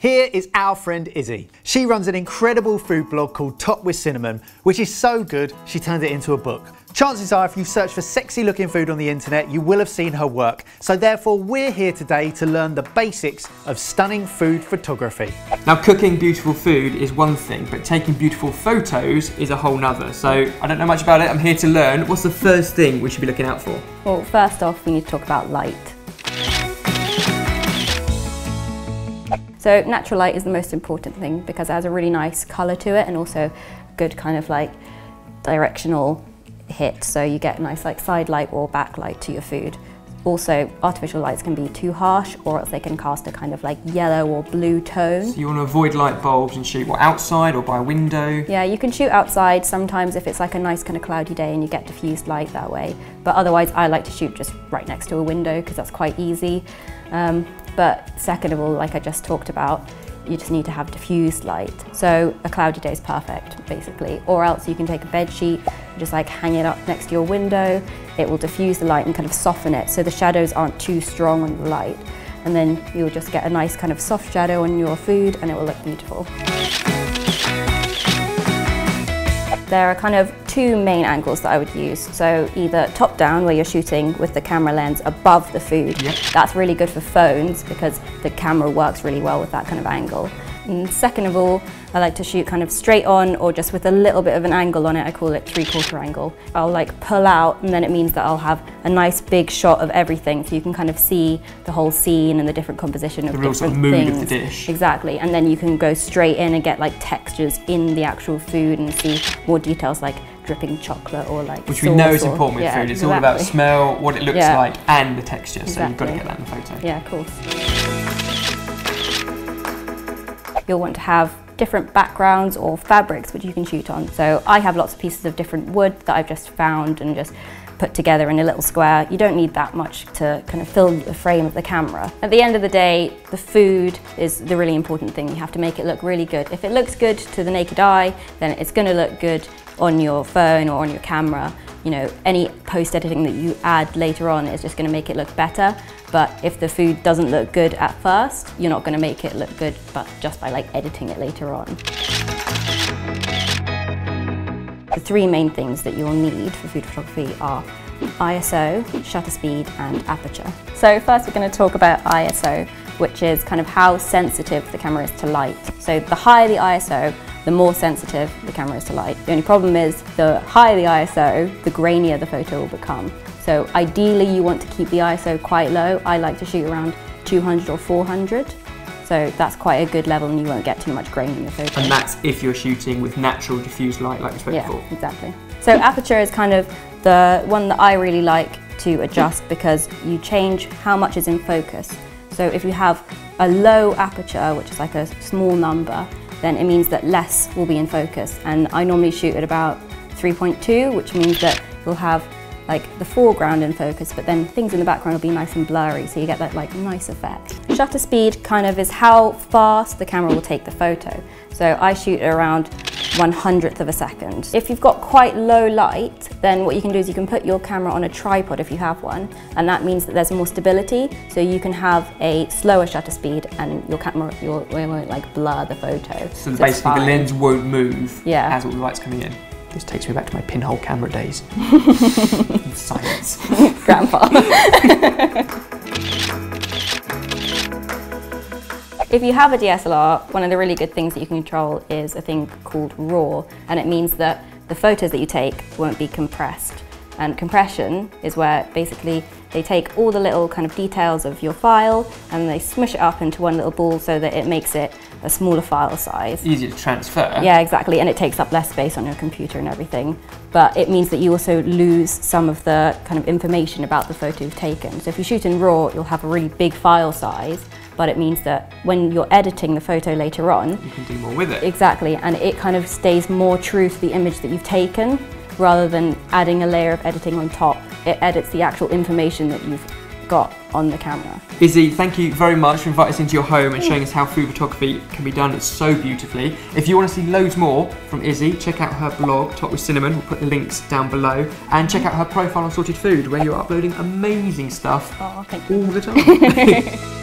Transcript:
Here is our friend Izzy. She runs an incredible food blog called TopWithCinnamon, which is so good she turned it into a book. Chances are if you search for sexy looking food on the internet, you will have seen her work. So therefore we're here today to learn the basics of stunning food photography. Now cooking beautiful food is one thing, but taking beautiful photos is a whole nother. So I don't know much about it, I'm here to learn. What's the first thing we should be looking out for? Well, first off, we need to talk about light. So natural light is the most important thing because it has a really nice colour to it and also good kind of like directional hit, so you get nice like side light or backlight to your food. Also, artificial lights can be too harsh or else they can cast a kind of like yellow or blue tone. So you want to avoid light bulbs and shoot outside or by a window? Yeah, you can shoot outside sometimes if it's like a nice kind of cloudy day and you get diffused light that way. But otherwise I like to shoot just right next to a window because that's quite easy. But second of all, like I just talked about, you just need to have diffused light. So a cloudy day is perfect, basically. Or else you can take a bed sheet, just like hang it up next to your window. It will diffuse the light and kind of soften it so the shadows aren't too strong on the light. And then you'll just get a nice kind of soft shadow on your food and it will look beautiful. There are kind of two main angles that I would use. So either top down, where you're shooting with the camera lens above the food. Yep. That's really good for phones because the camera works really well with that kind of angle. And second of all, I like to shoot kind of straight on or just with a little bit of an angle on it. I call it 3/4 angle. I'll like pull out and then it means that I'll have a nice big shot of everything so you can kind of see the whole scene and the different composition of different things. The real sort of mood of the dish. Exactly, and then you can go straight in and get like textures in the actual food and see more details like dripping chocolate or like which we know is important with food. It's all about smell, what it looks like and the texture, so you've got to get that in the photo. Yeah, of course. You'll want to have different backgrounds or fabrics which you can shoot on. So I have lots of pieces of different wood that I've just found and just put together in a little square. You don't need that much to kind of fill the frame of the camera. At the end of the day, the food is the really important thing. You have to make it look really good. If it looks good to the naked eye, then it's going to look good on your phone or on your camera. You know, any post-editing that you add later on is just going to make it look better. But if the food doesn't look good at first, you're not going to make it look good but just by like editing it later on. The three main things that you'll need for food photography are ISO, shutter speed and aperture. So first we're going to talk about ISO, which is kind of how sensitive the camera is to light. So the higher the ISO, the more sensitive the camera is to light. The only problem is the higher the ISO, the grainier the photo will become. So ideally you want to keep the ISO quite low. I like to shoot around 200 or 400. So that's quite a good level and you won't get too much grain in your photo. And that's if you're shooting with natural diffused light like we spoke before. Yeah, exactly. So aperture is kind of the one that I really like to adjust because you change how much is in focus. So if you have a low aperture, which is like a small number, then it means that less will be in focus. And I normally shoot at about 3.2, which means that you'll have like the foreground in focus, but then things in the background will be nice and blurry, so you get that like nice effect. Shutter speed kind of is how fast the camera will take the photo. So I shoot at around 1/100th of a second. If you've got quite low light, then what you can do is you can put your camera on a tripod if you have one, and that means that there's more stability, so you can have a slower shutter speed and your camera won't like blur the photo. So basically the lens won't move as all the light's coming in. This takes me back to my pinhole camera days. Science. Grandpa. If you have a DSLR, one of the really good things that you can control is a thing called RAW, and it means that the photos that you take won't be compressed. And compression is where basically they take all the little kind of details of your file and they smush it up into one little ball so that it makes it a smaller file size. Easier to transfer. Yeah, exactly, and it takes up less space on your computer and everything. But it means that you also lose some of the kind of information about the photo you've taken. So if you shoot in RAW, you'll have a really big file size, but it means that when you're editing the photo later on, you can do more with it. Exactly, and it kind of stays more true to the image that you've taken, rather than adding a layer of editing on top. It edits the actual information that you've got on the camera. Izzy, thank you very much for inviting us into your home and showing us how food photography can be done so beautifully. If you want to see loads more from Izzy, check out her blog, TopWithCinnamon. We'll put the links down below. And check out her profile on Sorted Food, where you're uploading amazing stuff all the time.